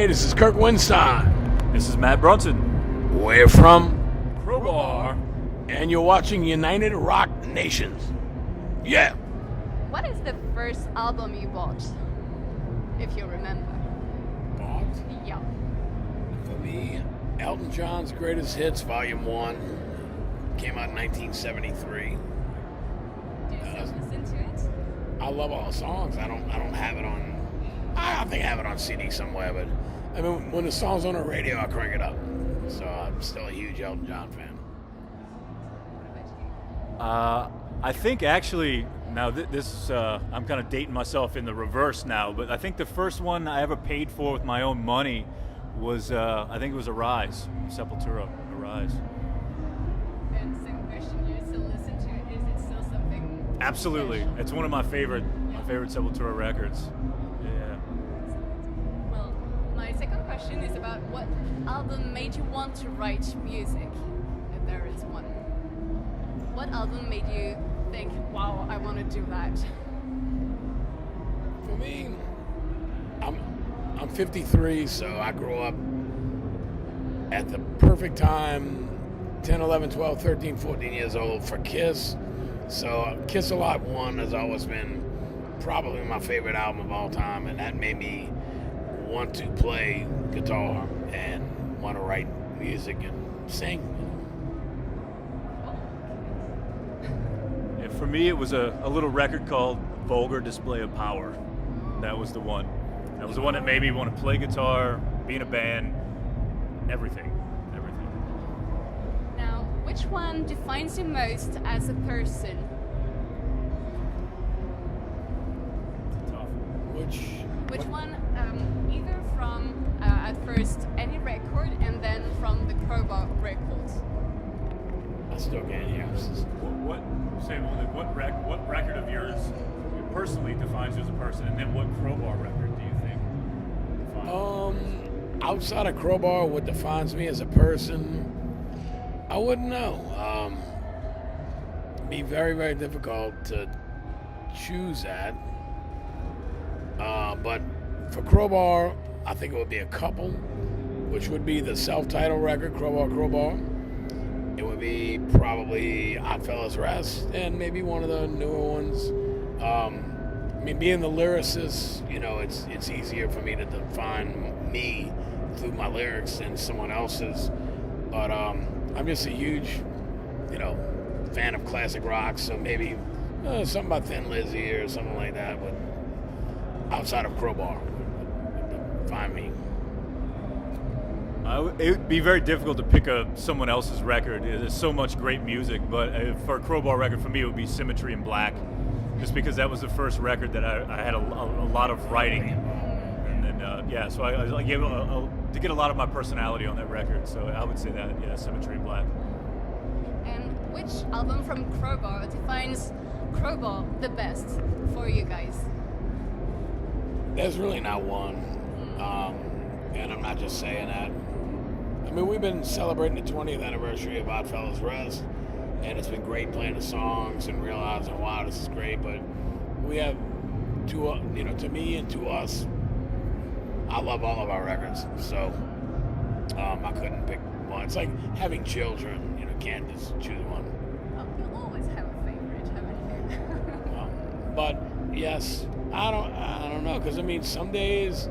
this is Kirk Winstein. This is Matt Brunson. We're from CROWBAR. And you're watching United Rock Nations. Yeah. What is the first album you bought, if you remember? Bought? Yeah. For me, Elton John's Greatest Hits, Volume 1. Came out in 1973. Do you still listen to it? I love all the songs. I don't have it on... I think I have it on CD somewhere, but... I mean, when the song's on the radio, I crank it up. So I'm still a huge Elton John fan. I think actually, now this I'm kind of dating myself in the reverse now, but I think the first one I ever paid for with my own money was, I think it was Arise, Sepultura, Arise. And same question, you still listen to it? Is it still something Absolutely. special? It's one of my favorite Sepultura records. Yeah. Well, my second question is about what album made you want to write music, if there is one. What album made you think, wow, I want to do that? For me, I'm 53, so I grew up at the perfect time, 10, 11, 12, 13, 14 years old for Kiss. So Kiss Alive 1 has always been probably my favorite album of all time, and that made me want to play guitar and want to write music and sing. For me, it was a little record called Vulgar Display of Power. That was the one. That was the one that made me want to play guitar, be in a band, everything. Now, which one defines you most as a person? Tough. Which one, either from, at first, any record, and then from the CROWBAR records? I still can't hear. What record of yours personally defines you as a person, and then what CROWBAR record do you think defines you? Outside of CROWBAR, what defines me as a person, I wouldn't know. Be very, very difficult to choose that. But for CROWBAR, I think it would be a couple, which would be the self-titled record, CROWBAR. It would be probably Oddfellows Rest, and maybe one of the newer ones. I mean, being the lyricist, you know, it's easier for me to define me through my lyrics than someone else's. But I'm just a huge, you know, fan of classic rock, so maybe something about Thin Lizzy or something like that. But outside of CROWBAR would define me. It would be very difficult to pick someone else's record. There's so much great music, but for a CROWBAR record, for me, it would be Symmetry in Black, just because that was the first record that I had a lot of writing, and then so I gave to get a lot of my personality on that record. So I would say that, yeah, Symmetry in Black. And which album from CROWBAR defines CROWBAR the best for you guys? There's really not one, and I'm not just saying that. I mean, we've been celebrating the 20th anniversary of Oddfellows Rest, and it's been great playing the songs and realizing, wow, this is great. But we have, to me and to us, I love all of our records. So I couldn't pick one. It's like having children. You know, can't just choose one. Well, you always have a favorite, haven't you? But yes, I don't know, because I mean, some days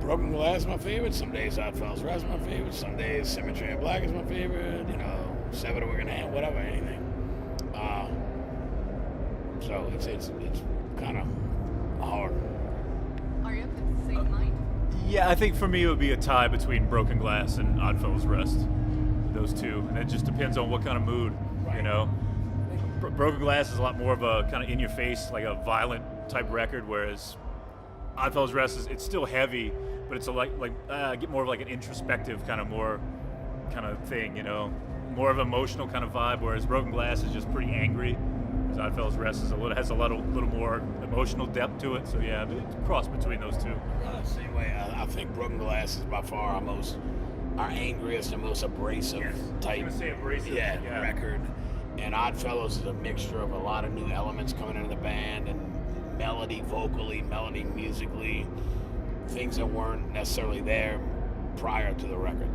Broken Glass is my favorite, some days Oddfellows Rest is my favorite, some days Symmetry in Black is my favorite, you know, Seven We're Gonna Have, whatever, anything. So it's kind of hard. Are you of the same mind? Yeah, I think for me it would be a tie between Broken Glass and Oddfellows Rest. Those two, and it just depends on what kind of mood, you know. Broken Glass is a lot more of a kind of in-your-face, like a violent type record, whereas Oddfellows Rest it's still heavy, but it's get more of like an introspective kind of thing, you know, more of an emotional kind of vibe. Whereas Broken Glass is just pretty angry. Whereas Oddfellows Rest has a little more emotional depth to it. So yeah, it's a cross between those two. The same way, I think Broken Glass is by far our angriest and most abrasive type. Record. And Oddfellows is a mixture of a lot of new elements coming into the band, and melody vocally, melody musically. things that weren't necessarily there prior to the record.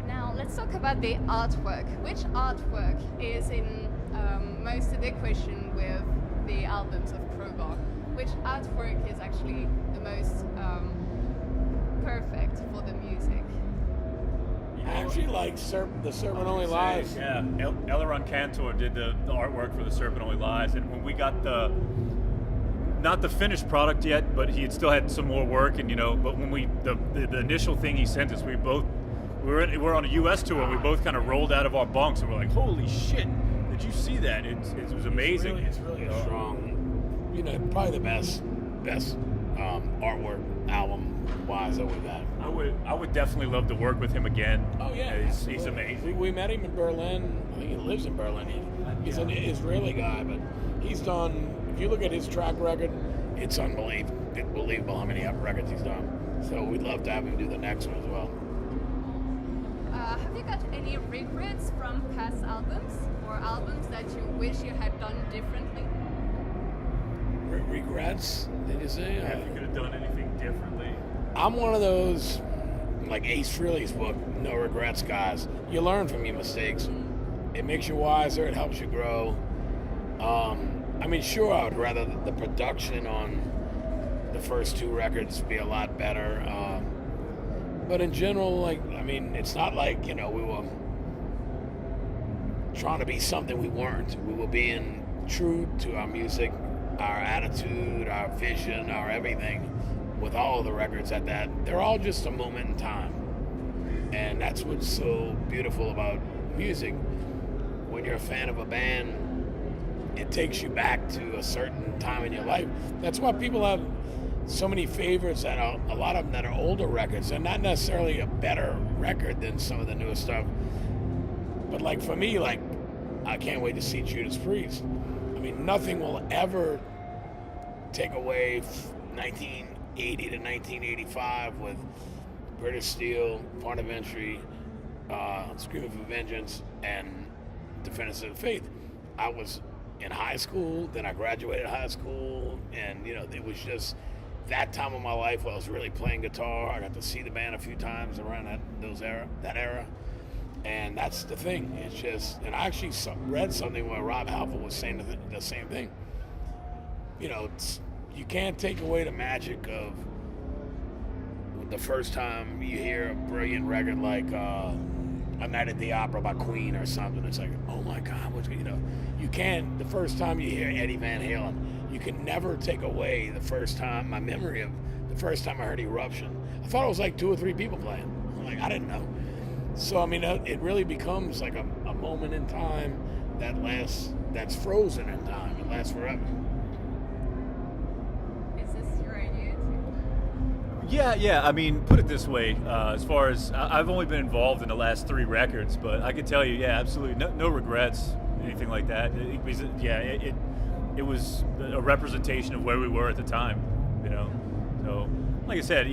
Now let's talk about the artwork. Which artwork is in most of the equation with the albums of Crowbar? Which artwork is actually the most perfect for the music? You know, I actually like The Serpent Only Lies. Yeah, Eleron Cantor did the artwork for The Serpent Only Lies, and when we got not the finished product yet, but he had still had some more work, and but when the initial thing he sent us, we were on a U.S. tour, and we both kind of rolled out of our bunks, and we're like, holy shit, did you see that? It was amazing. It's really a strong, probably the best artwork album wise that we've had. I would definitely love to work with him again. Oh yeah, he's amazing. We met him in Berlin. I think he lives in Berlin. He's an Israeli guy, but he's done. If you look at his track record, it's unbelievable how many records he's done. So we'd love to have him do the next one as well. Have you got any regrets from past albums or albums that you wish you had done differently? Regrets? Did you say? Yeah, if you could have done anything differently. I'm one of those, like Ace Frehley's book, No Regrets guys. You learn from your mistakes. It makes you wiser. It helps you grow. Sure, I would rather the production on the first two records be a lot better. But in general, it's not like, we were trying to be something we weren't. We were being true to our music, our attitude, our vision, our everything with all of the records at that. They're all just a moment in time. And that's what's so beautiful about music. When you're a fan of a band, it takes you back to a certain time in your life. That's why people have so many favorites that are, a lot of them that are older records. They're not necessarily a better record than some of the newer stuff. But like for me, I can't wait to see Judas Priest. Nothing will ever take away 1980 to 1985 with British Steel, Point of Entry, Screaming for Vengeance, and Defenders of the Faith. I was in high school, then I graduated high school, and it was just that time of my life where I was really playing guitar. I got to see the band a few times around that era. And that's the thing. It's just, and I actually read something where Rob Halford was saying the same thing. You can't take away the magic of the first time you hear a brilliant record like A Night at the Opera by Queen or something. It's like, oh my God, you can't, the first time you hear Eddie Van Halen, you can never take away my memory of the first time I heard Eruption. I thought it was like 2 or 3 people playing. I didn't know. So, it really becomes like a moment in time that's frozen in time. It lasts forever. Is this your idea too? Yeah. Put it this way. As far as, I've only been involved in the last 3 records, but I can tell you, yeah, absolutely. No regrets, anything like that. It was a representation of where we were at the time, So, like I said,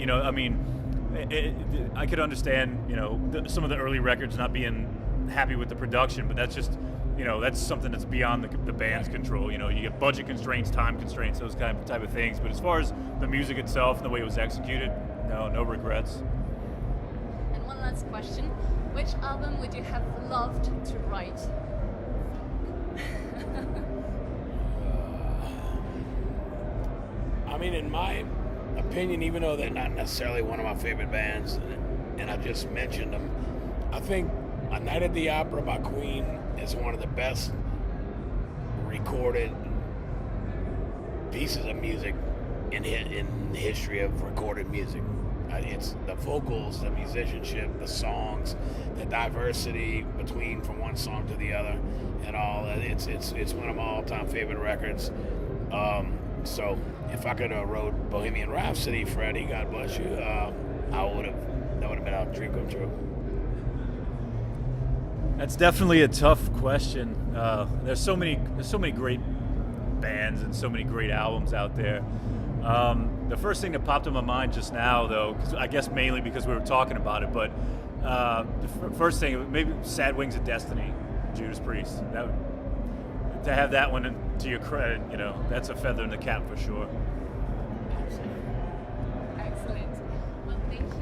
I could understand, some of the early records not being happy with the production, but that's just, that's something that's beyond the band's control. You get budget constraints, time constraints, those type of things. But as far as the music itself and the way it was executed, no regrets. And one last question: which album would you have loved to write? In my opinion, even though they're not necessarily one of my favorite bands, and I just mentioned them, I think A Night at the Opera by Queen is one of the best recorded pieces of music in the history of recorded music. It's the vocals, the musicianship, the songs, the diversity from one song to the other, and all. It's one of my all-time favorite records. So if I could have wrote Bohemian Rhapsody, Freddie, God bless you, that would have been a dream come true. That's definitely a tough question. There's so many great bands and so many great albums out there. The first thing that popped in my mind just now, though, I guess mainly because we were talking about it, but the first thing, maybe Sad Wings of Destiny, Judas Priest. To have that one to your credit, that's a feather in the cap for sure. Thank you.